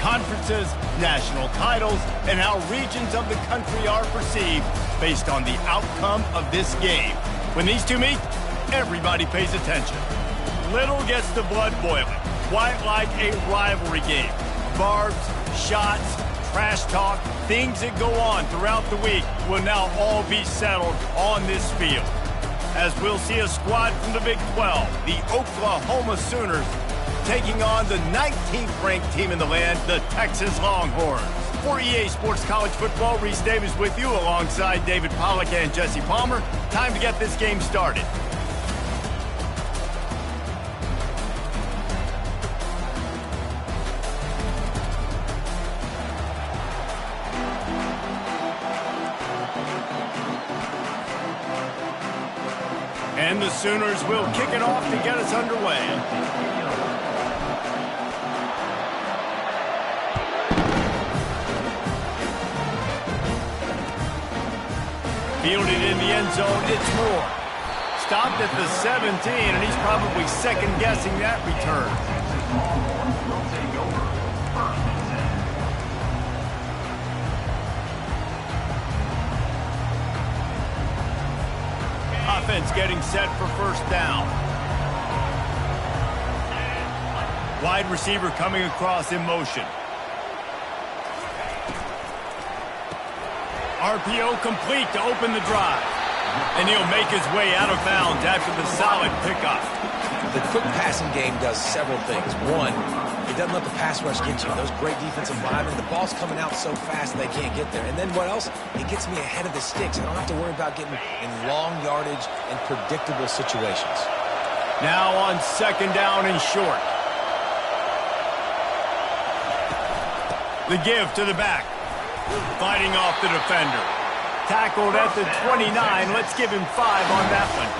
conferences, national titles, and how regions of the country are perceived based on the outcome of this game. When these two meet, everybody pays attention. Little gets the blood boiling, quite like a rivalry game. Barbs, shots, trash talk, things that go on throughout the week will now all be settled on this field. As we'll see a squad from the Big 12, the Oklahoma Sooners, taking on the 19th ranked team in the land, the Texas Longhorns. For EA Sports College Football, Reese Davis with you alongside David Pollack and Jesse Palmer. Time to get this game started. And the Sooners will kick it off to get us underway. Fielded in the end zone, it's Moore. Stopped at the 17, and he's probably second-guessing that return. Offense getting set for first down. Wide receiver coming across in motion. RPO complete to open the drive. And he'll make his way out of bounds after the solid pickup. The quick passing game does several things. One, it doesn't let the pass rush get you. Those great defensive linemen, the ball's coming out so fast they can't get there. And then what else? It gets me ahead of the sticks. I don't have to worry about getting in long yardage and predictable situations. Now on second down and short. The give to the back. Fighting off the defender. Tackled at the 29. Let's give him 5 on that one.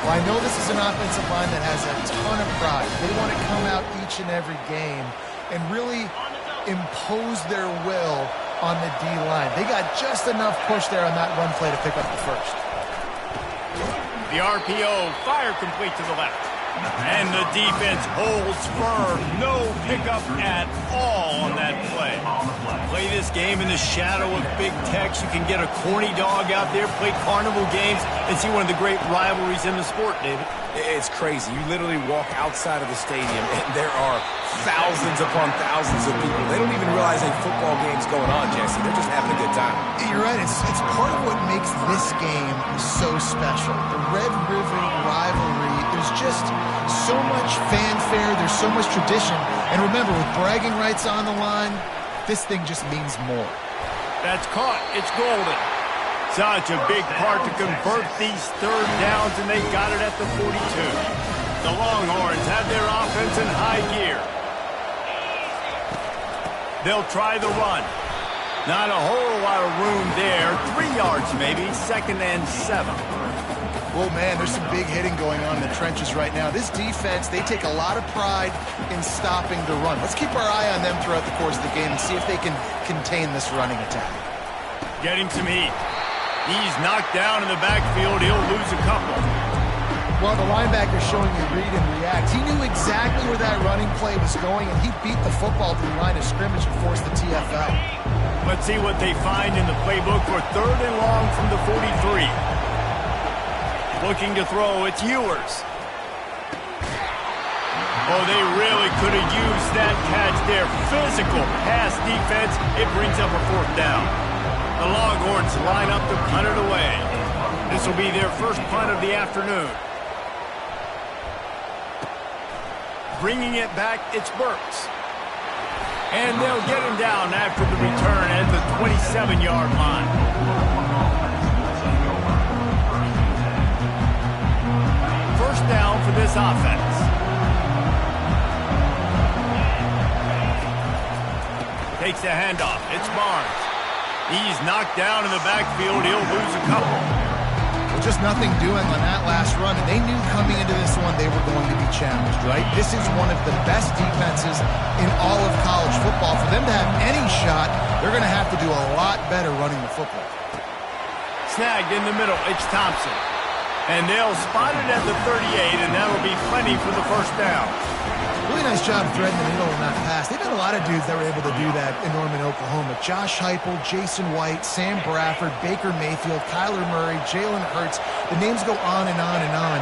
Well, I know this is an offensive line that has a ton of pride. They want to come out each and every game and really impose their will on the D-line. They got just enough push there on that run play to pick up the first. The RPO, fire complete to the left. And the defense holds firm. No pickup at all on that play. Play this game in the shadow of Big Tex. You can get a corny dog out there, play carnival games, and see one of the great rivalries in the sport, David. It's crazy. You literally walk outside of the stadium, and there are thousands upon thousands of people. They don't even realize a football game's going on, Jesse. They're just having a good time. You're right. It's part of what makes this game so special. The Red River rivalry, there's just so much fanfare. There's so much tradition. And remember, with bragging rights on the line, this thing just means more. That's caught. It's golden. Such a big part to convert these third downs, and they got it at the 42. The Longhorns have their offense in high gear. They'll try the run. Not a whole lot of room there. 3 yards maybe, 2nd and 7. Well, man, there's some big hitting going on in the trenches right now. This defense, they take a lot of pride in stopping the run. Let's keep our eye on them throughout the course of the game and see if they can contain this running attack. Getting some heat. He's knocked down in the backfield. He'll lose a couple. Well, the linebacker's showing you read and react. He knew exactly where that running play was going, and he beat the football to the line of scrimmage and forced the TFL. Let's see what they find in the playbook for 3rd and long from the 43. Looking to throw, it's Ewers. Oh, they really could have used that catch there. Physical pass defense. It brings up a 4th down. The Longhorns line up to punt it away. This will be their first punt of the afternoon. Bringing it back, it's Burks. And they'll get him down after the return at the 27-yard line. First down for this offense. Takes the handoff. It's Barnes. He's knocked down in the backfield. He'll lose a couple. Well, just nothing doing on that last run, and they knew coming into this one they were going to be challenged, right? This is one of the best defenses in all of college football. For them to have any shot, they're going to have to do a lot better running the football. Snagged in the middle. It's Thompson. And they'll spot it at the 38, and that'll be plenty for the first down. Really nice job threading the needle on that pass. They've had a lot of dudes that were able to do that in Norman, Oklahoma. Josh Heupel, Jason White, Sam Bradford, Baker Mayfield, Kyler Murray, Jalen Hurts. The names go on and on and on.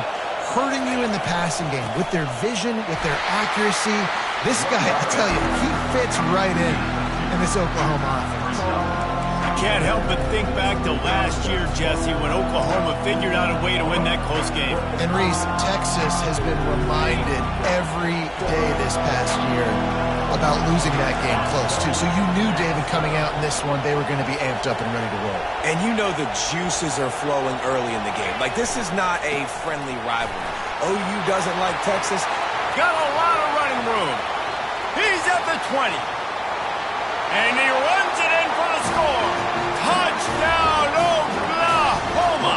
Hurting you in the passing game with their vision, with their accuracy. This guy, I tell you, he fits right in this Oklahoma offense. Can't help but think back to last year, Jesse, when Oklahoma figured out a way to win that close game. And Reese, Texas has been reminded every day this past year about losing that game close, too. So you knew, David, coming out in this one, they were going to be amped up and ready to roll. And you know the juices are flowing early in the game. Like, this is not a friendly rivalry. OU doesn't like Texas. Got a lot of running room. He's at the 20. And he runs it in for the score. Touchdown, Oklahoma!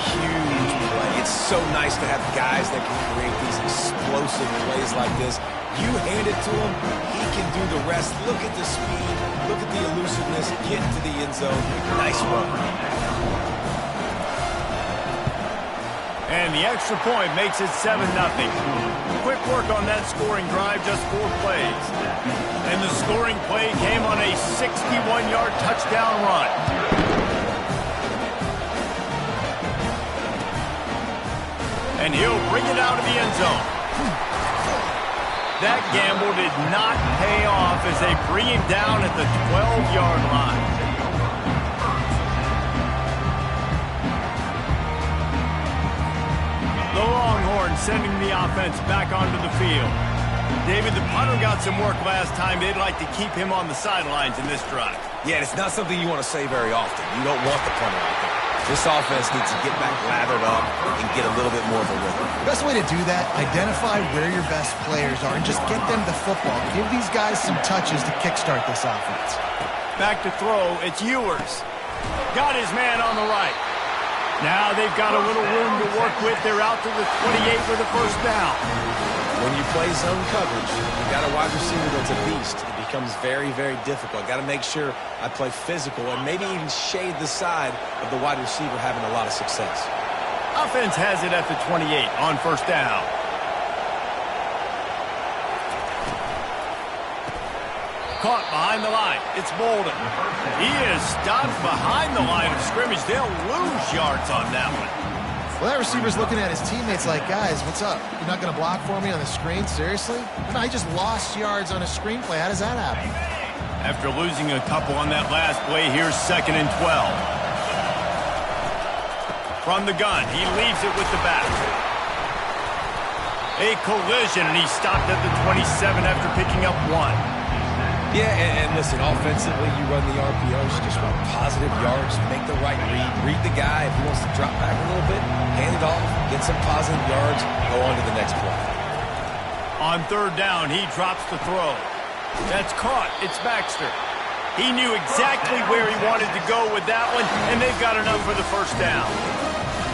Huge play. It's so nice to have guys that can create these explosive plays like this. You hand it to him, he can do the rest. Look at the speed, look at the elusiveness, get into the end zone. Nice run. And the extra point makes it 7-0. Quick work on that scoring drive, just 4 plays. And the scoring play came on a 61-yard touchdown run. And he'll bring it out of the end zone. That gamble did not pay off as they bring him down at the 12-yard line. The Longhorns sending the offense back onto the field. David, the punter got some work last time. They'd like to keep him on the sidelines in this drive. Yeah, it's not something you want to say very often. You don't want the punter out there. This offense needs to get back lathered up and get a little bit more of a rhythm. Best way to do that, identify where your best players are and just get them the football. Give these guys some touches to kickstart this offense. Back to throw, it's Ewers. Got his man on the right. Now they've got a little room to work with. They're out to the 28 with a first down. When you play zone coverage, you got a wide receiver that's a beast. It becomes very, very difficult. Got to make sure I play physical and maybe even shade the side of the wide receiver having a lot of success. Offense has it at the 28 on first down. Caught behind the line. It's Bolden. He is stopped behind the line of scrimmage. They'll lose yards on that one. Well, that receiver's looking at his teammates like, guys, what's up? You're not going to block for me on the screen? Seriously? No, he just lost yards on a screenplay. How does that happen? After losing a couple on that last play, here's 2nd and 12. From the gun, he leaves it with the back. A collision, and he's stopped at the 27 after picking up 1. Yeah, and listen, offensively, you run the RPOs, just run positive yards, make the right read the guy. If he wants to drop back a little bit, hand it off, get some positive yards, go on to the next play. On 3rd down, he drops the throw. That's caught. It's Baxter. He knew exactly where he wanted to go with that one, and they've got enough for the first down.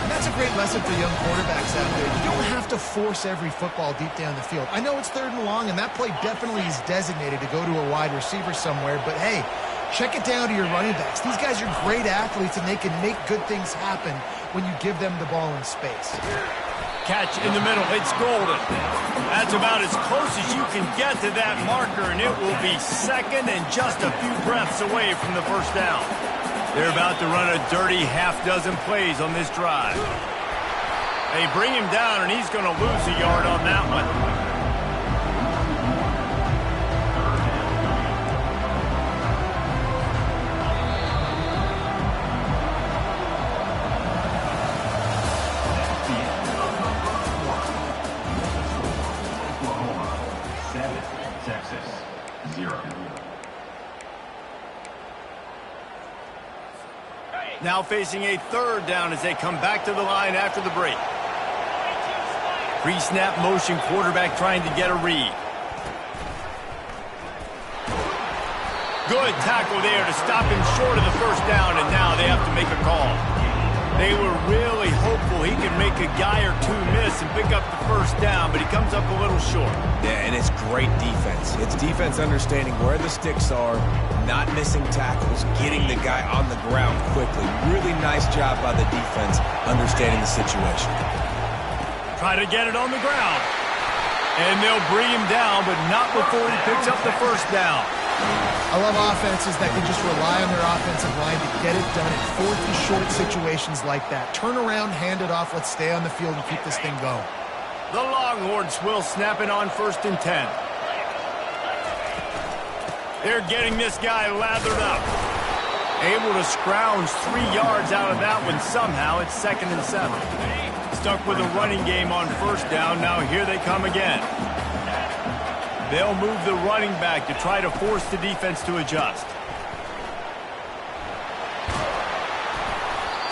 That's a great lesson for young quarterbacks out there. You don't have to force every football deep down the field. I know it's 3rd and long, and that play definitely is designated to go to a wide receiver somewhere, but hey, check it down to your running backs. These guys are great athletes, and they can make good things happen when you give them the ball in space. Catch in the middle. It's Golden. That's about as close as you can get to that marker, and it will be 2nd and just a few breaths away from the first down. They're about to run a dirty half-dozen plays on this drive. They bring him down, and he's going to lose a yard on that one. Now facing a 3rd down as they come back to the line after the break. Pre-snap motion quarterback trying to get a read. Good tackle there to stop him short of the first down, and now they have to make a call. They were really hopeful he can make a guy or two miss and pick up the first down, but he comes up a little short. Yeah, and it's great defense. It's defense understanding where the sticks are, not missing tackles, getting the guy on the ground quickly. Really nice job by the defense understanding the situation. Try to get it on the ground. And they'll bring him down, but not before he picks up the first down. I love offenses that can just rely on their offensive line to get it done in 4th and short situations like that. Turn around, hand it off, let's stay on the field and keep this thing going. The Longhorns will snap it on 1st and 10. They're getting this guy lathered up. Able to scrounge 3 yards out of that one somehow. It's 2nd and 7. Stuck with a running game on 1st down. Now here they come again. They'll move the running back to try to force the defense to adjust.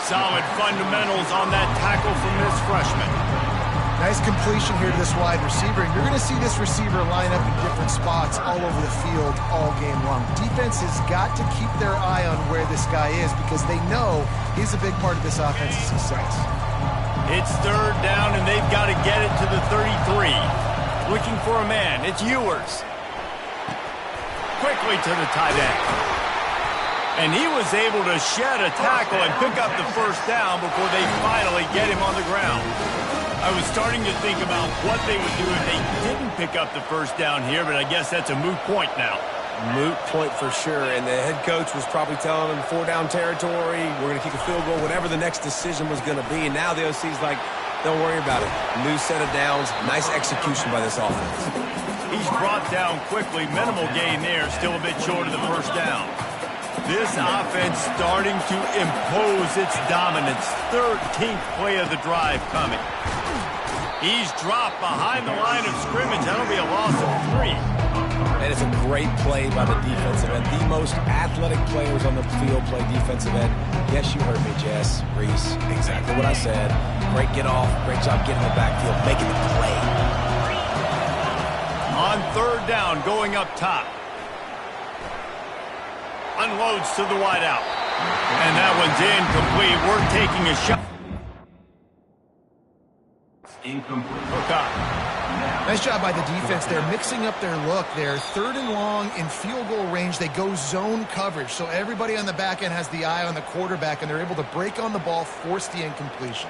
Solid fundamentals on that tackle from this freshman. Nice completion here to this wide receiver. And you're going to see this receiver line up in different spots all over the field all game long. Defense has got to keep their eye on where this guy is because they know he's a big part of this offense's success. It's 3rd down, and they've got to get it to the 33. Looking for a man. It's Ewers. Quickly to the tight end. And he was able to shed a tackle and pick up the first down before they finally get him on the ground. I was starting to think about what they would do if they didn't pick up the first down here, but I guess that's a moot point now. Moot point for sure, and the head coach was probably telling them 4-down territory, we're going to kick a field goal, whatever the next decision was going to be, and now the OC's like, don't worry about it. New set of downs, nice execution by this offense. He's brought down quickly, minimal gain there, still a bit short of the first down. This offense starting to impose its dominance. 13th play of the drive coming. He's dropped behind the line of scrimmage. That'll be a loss of 3. And it's a great play by the defensive end. The most athletic players on the field play defensive end. Yes, you heard me, Jess, Reese. Exactly what I said. Great get off. Great job getting the backfield, making the play. On 3rd down, going up top. Unloads to the wideout. And that one's incomplete. We're taking a shot. Incomplete. Okay. Nice job by the defense there, mixing up their look there. 3rd and long in field goal range. They go zone coverage, so everybody on the back end has the eye on the quarterback, and they're able to break on the ball, force the incompletion.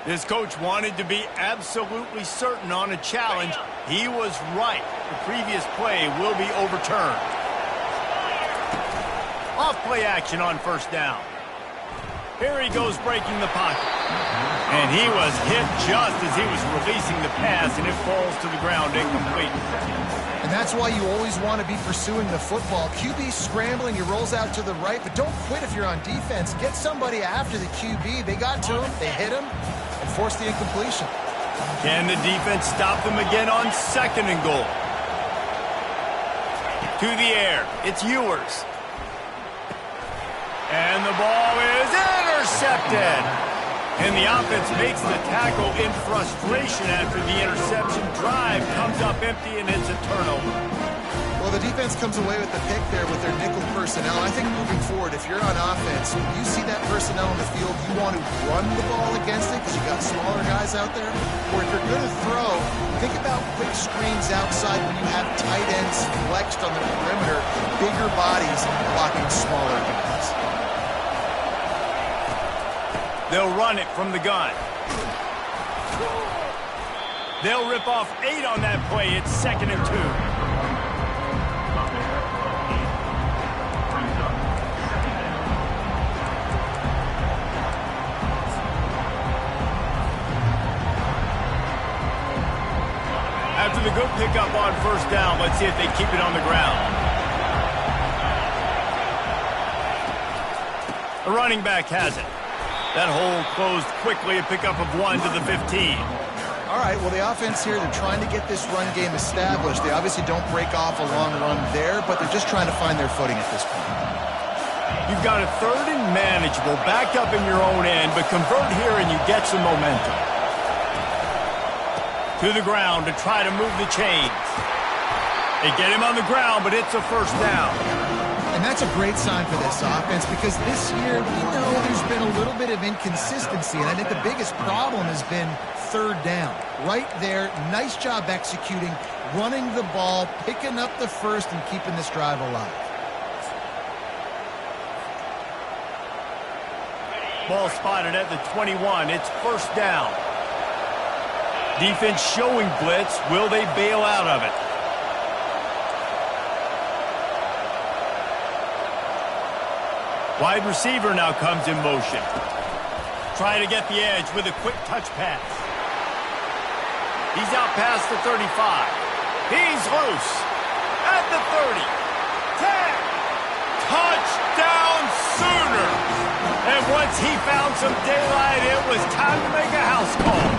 This coach wanted to be absolutely certain on a challenge. He was right. The previous play will be overturned. Off play action on 1st down. Here he goes breaking the pocket. And he was hit just as he was releasing the pass, and it falls to the ground incomplete. And that's why you always want to be pursuing the football. QB scrambling, he rolls out to the right, but don't quit if you're on defense. Get somebody after the QB. They got to him, they hit him, and forced the incompletion. Can the defense stop them again on 2nd and goal? To the air, it's Ewers. And the ball is intercepted. And the offense makes the tackle in frustration after the interception. Drive comes up empty, and it's a turnover. Well, the defense comes away with the pick there with their nickel personnel. I think moving forward, if you're on offense, when you see that personnel in the field, you want to run the ball against it because you've got smaller guys out there. Or if you're going to throw, think about quick screens outside when you have tight ends flexed on the perimeter, bigger bodies blocking smaller guys. They'll run it from the gun. They'll rip off 8 on that play. It's 2nd and 2. After the good pickup on 1st down, let's see if they keep it on the ground. The running back has it. That hole closed quickly, a pickup of 1 to the 15. All right, well, the offense here, they're trying to get this run game established. They obviously don't break off a long run there, but they're just trying to find their footing at this point. You've got a 3rd and manageable, backed up in your own end, but convert here and you get some momentum. To the ground to try to move the chains. They get him on the ground, but it's a 1st down. And that's a great sign for this offense because this year, we know there's been a little bit of inconsistency, and I think the biggest problem has been third down. Right there, nice job executing, running the ball, picking up the first, and keeping this drive alive. Ball spotted at the 21. It's first down. Defense showing blitz. Will they bail out of it? Wide receiver now comes in motion. Trying to get the edge with a quick touch pass. He's out past the 35. He's loose. At the 30. 10. Touchdown Sooners. And once he found some daylight, it was time to make a house call.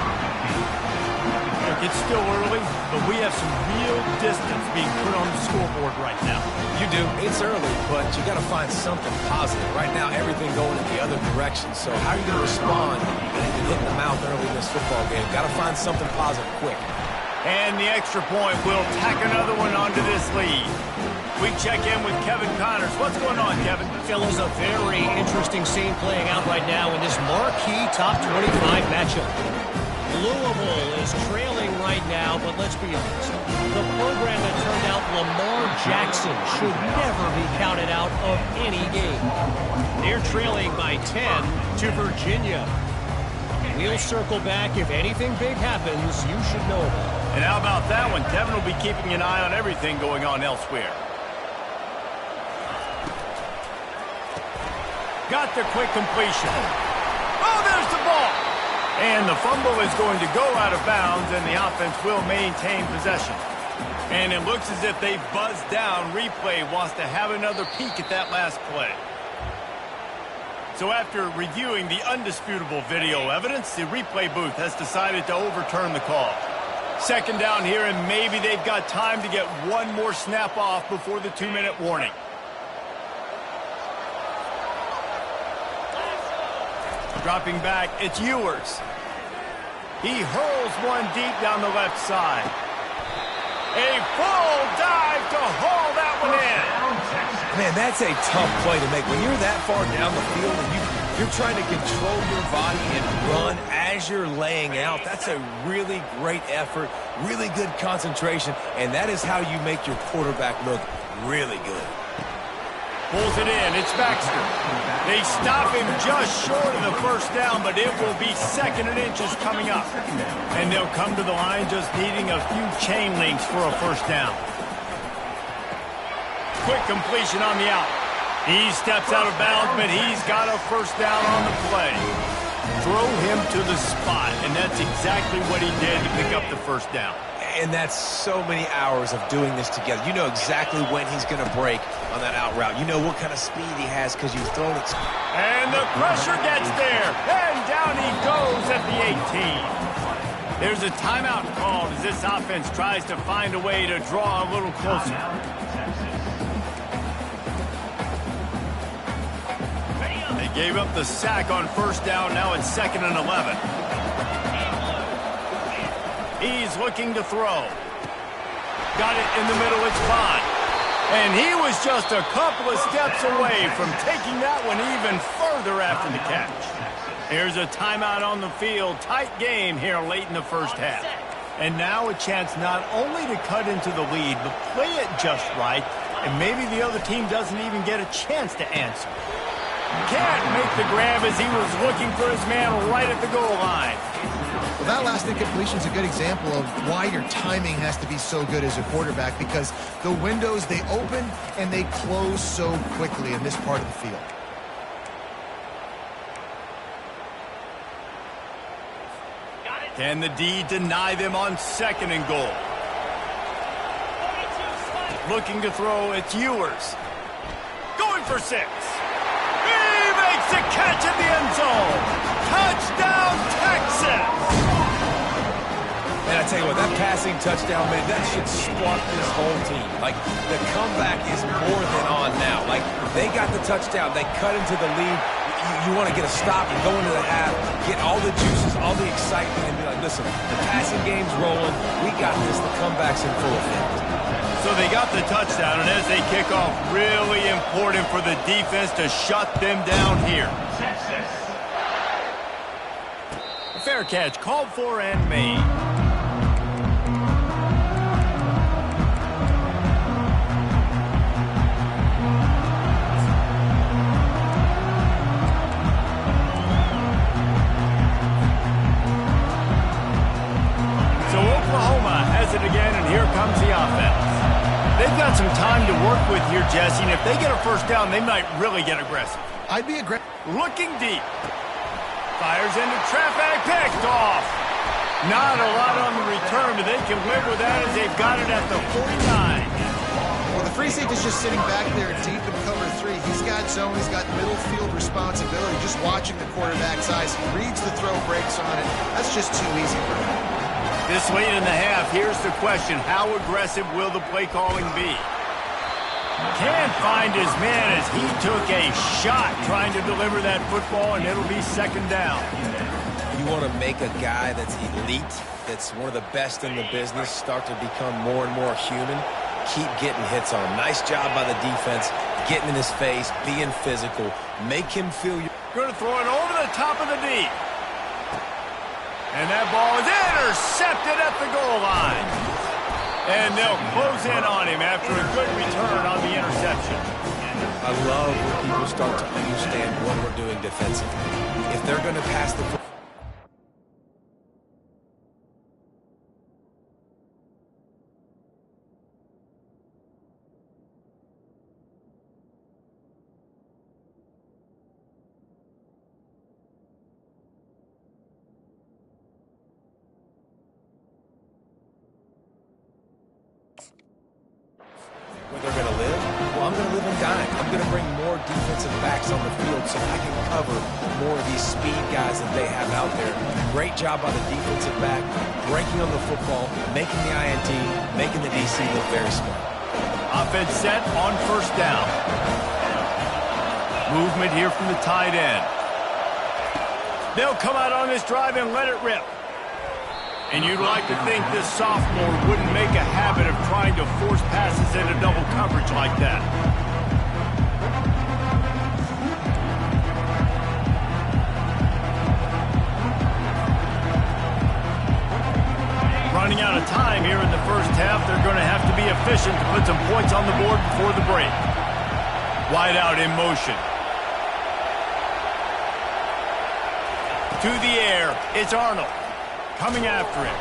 Look, it's still early, but we have some real distance being put on the scoreboard right now. You do. It's early, but you got to find something positive. Right now, everything going in the other direction. So how are you going to respond when you hit the mouth early in this football game? Got to find something positive quick. And the extra point will tack another one onto this lead. We check in with Kevin Connors. What's going on, Kevin? Fellas, a very interesting scene playing out right now in this marquee top 25 matchup. Louisville is trailing right now, but let's be honest. The program that turned out Lamar Jackson should never be counted out of any game. They're trailing by 10 to Virginia. We'll circle back. If anything big happens, you should know about it. And how about that one? Kevin will be keeping an eye on everything going on elsewhere. Got the quick completion. Oh, there's the ball. And the fumble is going to go out of bounds, and the offense will maintain possession. And it looks as if they buzzed down. Replay wants to have another peek at that last play. So after reviewing the undisputable video evidence, the replay booth has decided to overturn the call. Second down here, and maybe they've got time to get one more snap off before the 2-minute warning. Dropping back, it's Ewers. He hurls one deep down the left side. A full dive to haul that one in. Man, that's a tough play to make. When you're that far down the field and you're trying to control your body and run as you're laying out, that's a really great effort, really good concentration, and that is how you make your quarterback look really good. Pulls it in. It's Baxter. They stop him just short of the first down, but it will be second and inches coming up. And they'll come to the line just needing a few chain links for a first down. Quick completion on the out. He steps out of bounds, but he's got a first down on the play. Throw him to the spot, and that's exactly what he did to pick up the first down. And that's so many hours of doing this together. You know exactly when he's going to break on that out route. You know what kind of speed he has because you've thrown it. And the pressure gets there. And down he goes at the 18. There's a timeout called as this offense tries to find a way to draw a little closer. They gave up the sack on first down. Now it's 2nd and 11. He's looking to throw. Got it in the middle, it's Bond. And he was just a couple of steps away from taking that one even further after the catch. Here's a timeout on the field. Tight game here late in the first half. And now a chance not only to cut into the lead, but play it just right. And maybe the other team doesn't even get a chance to answer. Can't make the grab as he was looking for his man right at the goal line. Well, that last incompletion is a good example of why your timing has to be so good as a quarterback, because the windows, they open and they close so quickly in this part of the field. Can the D deny them on 2nd and goal? Looking to throw, it's Ewers. Going for 6. He makes the catch in the end zone. Touchdown, Texas! And I tell you what, that passing touchdown, man, that should spark this whole team. Like, the comeback is more than on now. Like, they got the touchdown. They cut into the lead. You want to get a stop and go into the half, get all the juices, all the excitement, and be like, listen, the passing game's rolling. We got this. The comeback's in full effect. So they got the touchdown, and as they kick off, really important for the defense to shut them down here. Fair catch called for and made. So Oklahoma has it again, and here comes the offense. They've got some time to work with here, Jesse, and if they get a first down, they might really get aggressive. I'd be aggressive. Looking deep. Fires into traffic, picked off. Not a lot on the return, but they can live with that as they've got it at the 49. Well, the free safety's just sitting back there deep in cover 3. He's got zone, he's got middle field responsibility, just watching the quarterback's eyes. He reads the throw, breaks on it. That's just too easy for him. This late in the half, here's the question. How aggressive will the play calling be? Can't find his man as he took a shot trying to deliver that football, and it'll be second down. You want to make a guy that's elite, that's one of the best in the business, start to become more and more human. Keep getting hits on him. Nice job by the defense, getting in his face, being physical. Make him feel you're going to throw it over the top of the deep. And that ball is intercepted at the goal line. And they'll close in on him after a good return on the interception. I love when people start to understand what we're doing defensively. If they're going to pass the football, where they're going to live? Well, I'm going to live and die. I'm going to bring more defensive backs on the field so I can cover more of these speed guys that they have out there. Great job by the defensive back, breaking on the football, making the INT, making the DC look very smart. Offense set on first down. Movement here from the tight end. They'll come out on this drive and let it rip. And you'd like to think this sophomore wouldn't make a habit of trying to force passes into double coverage like that. Running out of time here in the first half, they're going to have to be efficient to put some points on the board before the break. Wide out in motion. To the air, it's Arnold. Coming after him.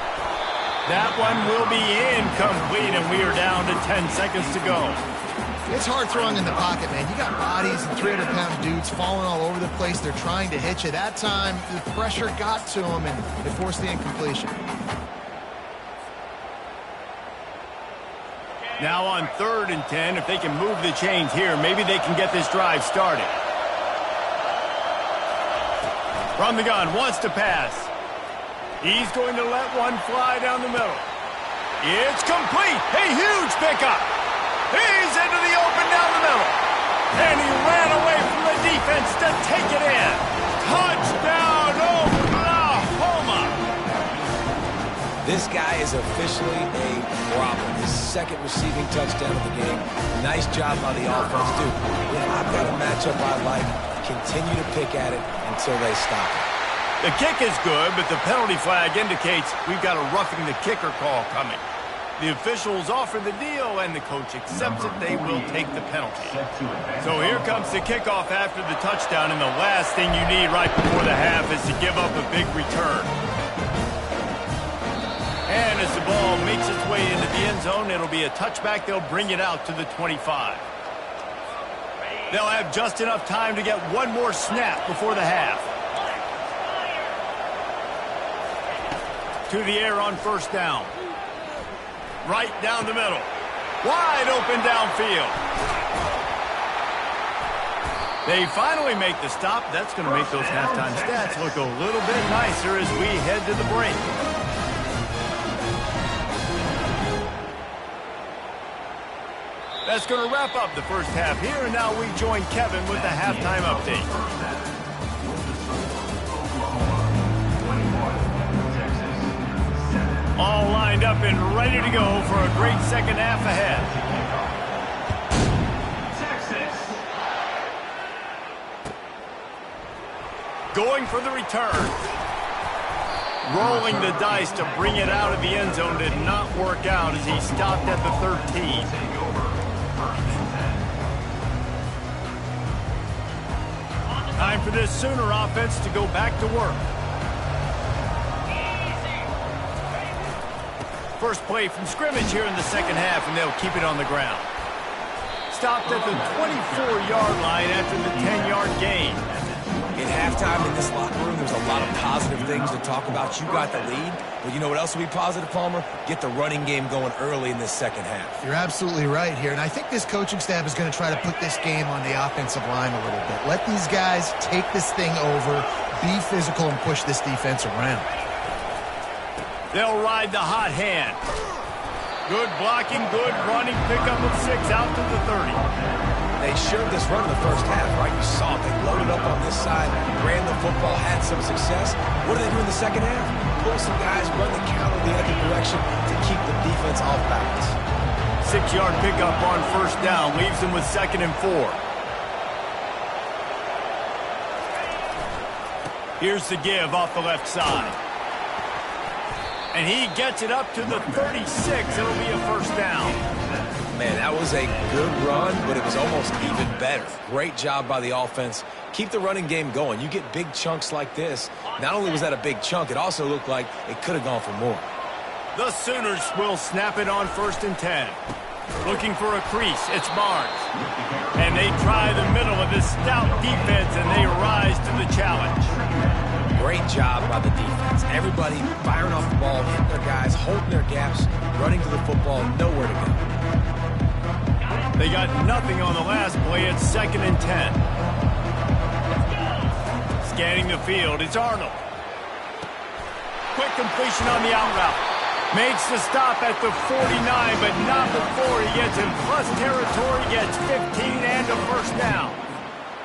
That one will be incomplete, and we are down to 10 seconds to go. It's hard throwing in the pocket, man. You got bodies and 300-pound dudes falling all over the place. They're trying to hit you. That time, the pressure got to them, and it forced the incompletion. Now on 3rd and 10, if they can move the chains here, maybe they can get this drive started. From the gun, wants to pass. He's going to let one fly down the middle. It's complete. A huge pickup. He's into the open down the middle. And he ran away from the defense to take it in. Touchdown, Oklahoma. This guy is officially a problem. His second receiving touchdown of the game. Nice job by the offense, dude. If I've got a matchup I like, continue to pick at it until they stop it. The kick is good, but the penalty flag indicates we've got a roughing the kicker call coming. The officials offer the deal, and the coach accepts it. They will take the penalty. So here comes the kickoff after the touchdown, and the last thing you need right before the half is to give up a big return. And as the ball makes its way into the end zone, it'll be a touchback. They'll bring it out to the 25. They'll have just enough time to get one more snap before the half. To the air on first down. Right down the middle. Wide open downfield. They finally make the stop. That's going to make those halftime stats look a little bit nicer as we head to the break. That's going to wrap up the first half here, and now we join Kevin with the halftime update. All lined up and ready to go for a great second half ahead. Going for the return. Rolling the dice to bring it out of the end zone did not work out as he stopped at the 13. Time for this Sooner offense to go back to work. First play from scrimmage here in the second half, and they'll keep it on the ground. Stopped at the 24-yard line after the 10-yard gain. At halftime in this locker room, there's a lot of positive things to talk about. You got the lead, but you know what else will be positive, Palmer? Get the running game going early in this second half. You're absolutely right here, and I think this coaching staff is going to try to put this game on the offensive line a little bit. Let these guys take this thing over, be physical, and push this defense around. They'll ride the hot hand. Good blocking, good running, pickup of 6 out to the 30. They showed this run in the first half, right? You saw it. They loaded up on this side, ran the football, had some success. What do they do in the second half? Pull some guys, run the counter the other direction to keep the defense off balance. 6-yard pickup on first down leaves them with 2nd and 4. Here's the give off the left side. And he gets it up to the 36. It'll be a first down. Man, that was a good run, but it was almost even better. Great job by the offense. Keep the running game going. You get big chunks like this. Not only was that a big chunk, it also looked like it could have gone for more. The Sooners will snap it on 1st and 10. Looking for a crease. It's Barnes. And they try the middle of this stout defense, and they rise to the challenge. Great job by the defense. Everybody firing off the ball, hitting their guys, holding their gaps, running to the football, nowhere to go. They got nothing on the last play. It's 2nd and 10. Scanning the field, it's Arnold. Quick completion on the out route. Makes the stop at the 49, but not before he gets in plus territory, gets 15 and a first down.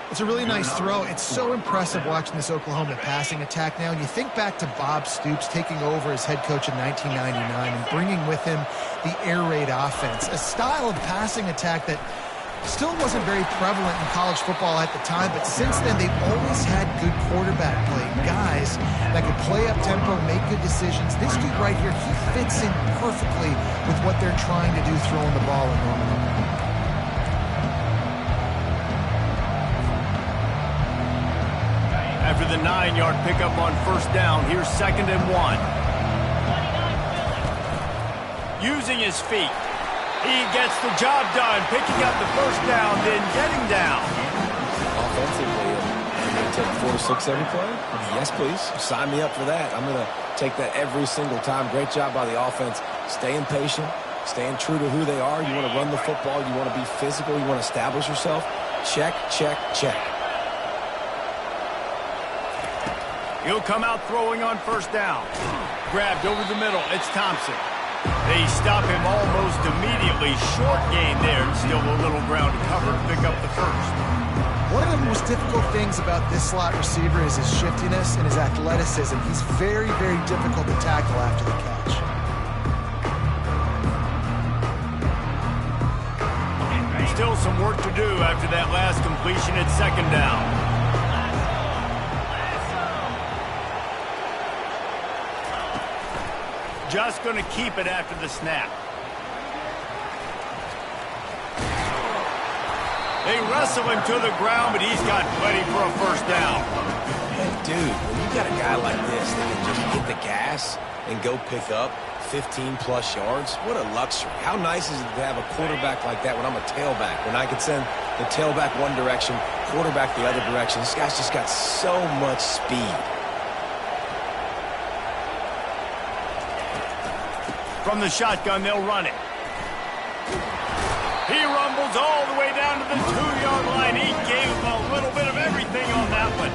It's a really nice throw. It's so impressive watching this Oklahoma passing attack now. And you think back to Bob Stoops taking over as head coach in 1999 and bringing with him the air raid offense, a style of passing attack that still wasn't very prevalent in college football at the time, but since then they've always had good quarterback play, guys that could play up tempo, make good decisions. This dude right here, he fits in perfectly with what they're trying to do throwing the ball in Norman. After the 9-yard pickup on first down, here's 2nd and 1. Using his feet. He gets the job done, picking up the first down, then getting down. Offensively, I'm going to take 4 to 6 every play? Yes, please. Sign me up for that. I'm going to take that every single time. Great job by the offense. Staying patient, staying true to who they are. You want to run the football. You want to be physical. You want to establish yourself. Check, check, check. He'll come out throwing on first down. Grabbed over the middle. It's Thompson. They stop him almost immediately. Short gain there. Still a little ground to cover to pick up the first. One of the most difficult things about this slot receiver is his shiftiness and his athleticism. He's very, very difficult to tackle after the catch. Still some work to do after that last completion at 2nd down. Just going to keep it after the snap. They wrestle him to the ground, but he's got plenty for a first down. Hey, dude, when you got a guy like this that can just hit the gas and go pick up 15-plus yards, what a luxury. How nice is it to have a quarterback like that when I'm a tailback, when I can send the tailback one direction, quarterback the other direction. This guy's just got so much speed. From the shotgun, they'll run it. He rumbles all the way down to the 2-yard line. He gave a little bit of everything on that one.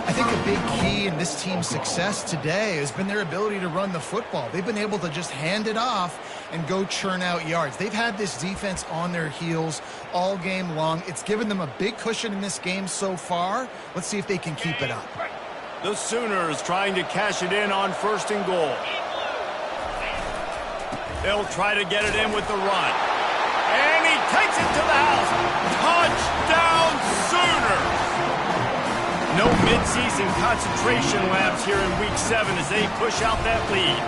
I think a big key in this team's success today has been their ability to run the football. They've been able to just hand it off and go churn out yards. They've had this defense on their heels all game long. It's given them a big cushion in this game so far. Let's see if they can keep it up. The Sooners trying to cash it in on 1st and goal. They'll try to get it in with the run. And he takes it to the house. Touchdown Sooners! No midseason concentration laps here in Week 7 as they push out that lead.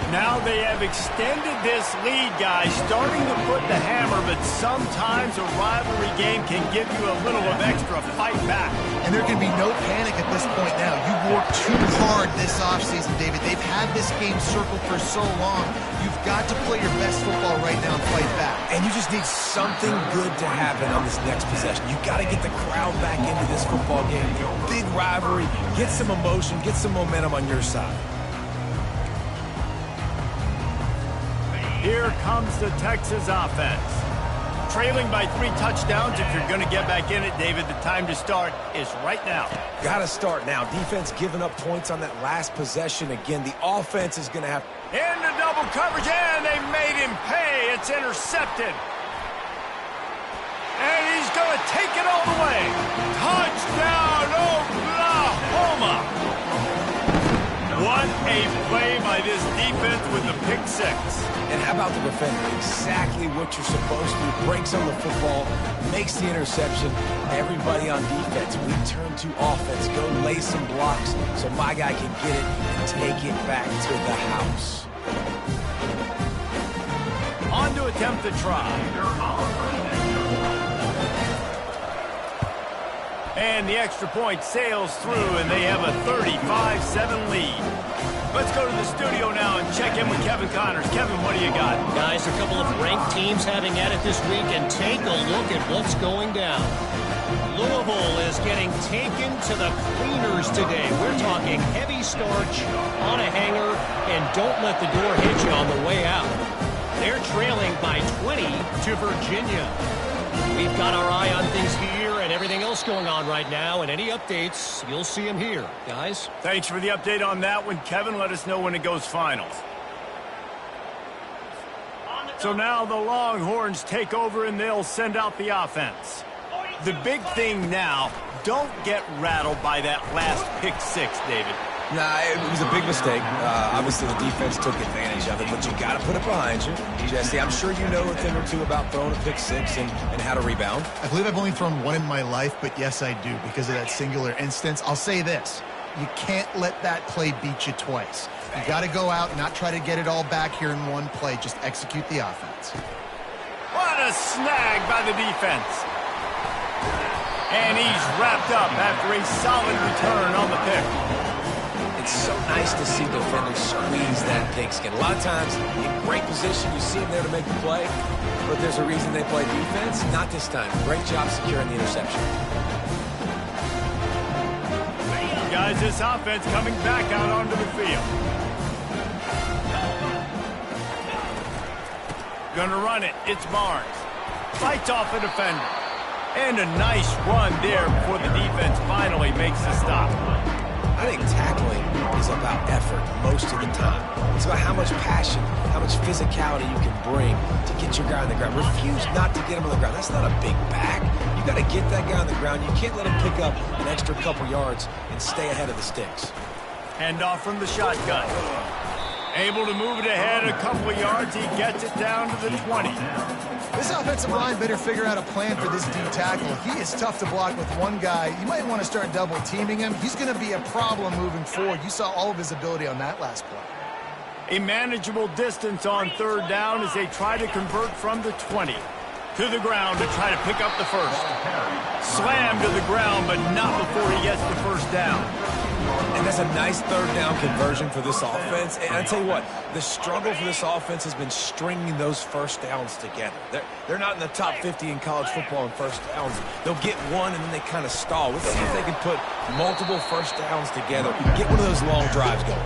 Now they have extended this lead, guys, starting to put the hammer, but sometimes a rivalry game can give you a little of extra fight back. And there can be no panic at this point now. You've worked too hard this offseason, David. They've had this game circled for so long. You've got to play your best football right now and fight back. And you just need something good to happen on this next possession. You got to get the crowd back into this football game. Big rivalry. Get some emotion. Get some momentum on your side. Here comes the Texas offense. Trailing by 3 touchdowns. If you're going to get back in it, David, the time to start is right now. Got to start now. Defense giving up points on that last possession. Again, the offense is going to have... Into double coverage, and they made him pay. It's intercepted. And he's going to take it all the way. Touchdown, Oklahoma! What a play by this defense with the pick 6. And how about the defender? Exactly what you're supposed to. Breaks on the football, makes the interception. Everybody on defense, we turn to offense. Go lay some blocks so my guy can get it and take it back to the house. On to attempt the try. And the extra point sails through, and they have a 35-7 lead. Let's go to the studio now and check in with Kevin Connors. Kevin, what do you got? Guys, a couple of ranked teams having at it this week, and take a look at what's going down. Louisville is getting taken to the cleaners today. We're talking heavy starch on a hanger, and don't let the door hit you on the way out. They're trailing by 20 to Virginia. We've got our eye on things here and everything else going on right now, and any updates, you'll see them here. Guys? Thanks for the update on that one, Kevin. Let us know when it goes finals. So now the Longhorns take over, and they'll send out the offense. The big thing now, don't get rattled by that last pick 6, David. Nah, it was a big mistake. Obviously, the defense took advantage of it, but you got to put it behind you. Jesse, I'm sure you know a thing or two about throwing a pick 6 and how to rebound. I believe I've only thrown one in my life, but yes, I do because of that singular instance. I'll say this. You can't let that play beat you twice. You got to go out and not try to get it all back here in one play. Just execute the offense. What a snag by the defense. And he's wrapped up after a solid return on the pick. It's so nice to see defenders squeeze that pigskin. A lot of times, in great position, you see them there to make the play, but there's a reason they play defense. Not this time. Great job securing the interception. Guys, this offense coming back out onto the field. Gonna run it. It's Barnes. Fights off a defender. And a nice run there before the defense finally makes the stop. I think tackling is about effort most of the time. It's about how much passion, how much physicality you can bring to get your guy on the ground. Refuse not to get him on the ground. That's not a big back. You got to get that guy on the ground. You can't let him pick up an extra couple yards and stay ahead of the sticks. Hand off from the shotgun. Able to move it ahead a couple of yards. He gets it down to the 20. This offensive line better figure out a plan for this D tackle. He is tough to block with one guy. You might want to start double teaming him. He's going to be a problem moving forward. You saw all of his ability on that last play. A manageable distance on third down as they try to convert from the 20. To the ground to try to pick up the first. Slam to the ground, but not before he gets the first down. And that's a nice third down conversion for this offense. And I tell you what, the struggle for this offense has been stringing those first downs together. They're not in the top 50 in college football in first downs. They'll get one and then they kind of stall. Let's see if they can put multiple first downs together. Get one of those long drives going.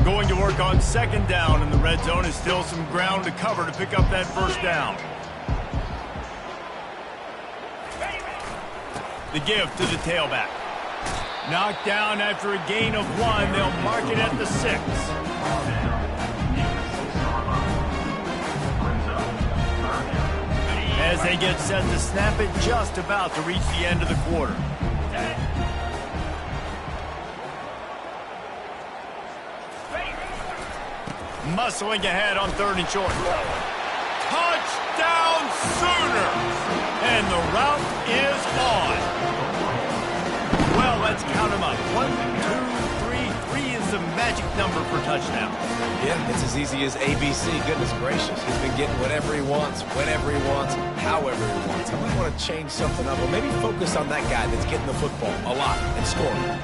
Going to work on second down in the red zone. Is still some ground to cover to pick up that first down. The give to the tailback. Knocked down after a gain of 1. They'll mark it at the 6. as they get set to snap it just about to reach the end of the quarter. Muscling ahead on 3rd and short. Touchdown Sooners! And the route is on. Well, let's count them up. 1, 2, 3. 3 is the magic number for touchdown. Yeah, it's as easy as ABC. Goodness gracious. He's been getting whatever he wants, whenever he wants, however he wants. I might want to change something up, or maybe focus on that guy that's getting the football a lot and scoring.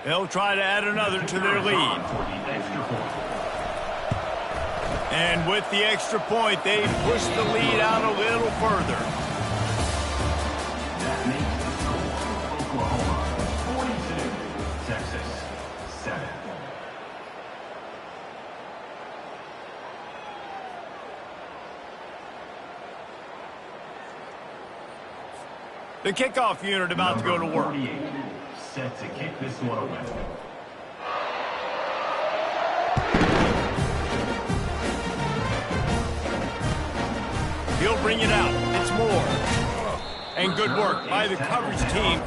They'll try to add another to their lead. And with the extra point, they push the lead out a little further. That makes the score Oklahoma 42, Texas 7. The kickoff unit about to go to work. 48, set to kick this one away. He'll bring it out. It's Moore. And good work by the coverage team